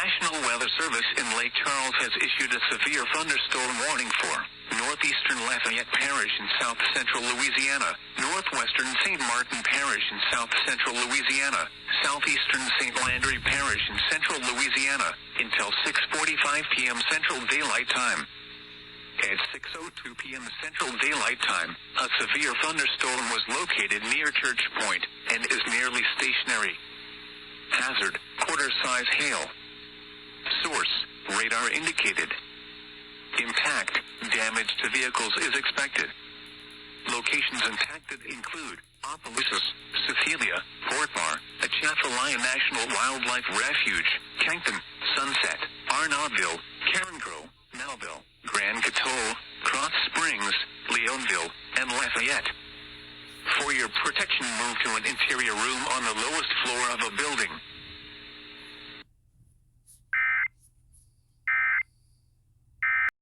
National Weather Service in Lake Charles has issued a severe thunderstorm warning for northeastern Lafayette Parish in south-central Louisiana, northwestern St. Martin Parish in south-central Louisiana, southeastern St. Landry Parish in central Louisiana, until 6:45 p.m. Central Daylight Time. At 6:02 p.m. Central Daylight Time, a severe thunderstorm was located near Church Point, and is nearly stationary. Hazard, quarter-size hail. Source, radar indicated. Impact, damage to vehicles is expected. Locations impacted include Opelousas, Cecilia, Fort Bar, Atchafalaya National Wildlife Refuge, Cancton, Sunset, Arnaudville, Carencro, Melville, Grand Coteau, Krotz Springs, Leonville, and Lafayette. For your protection, move to an interior room on the lowest floor of a building.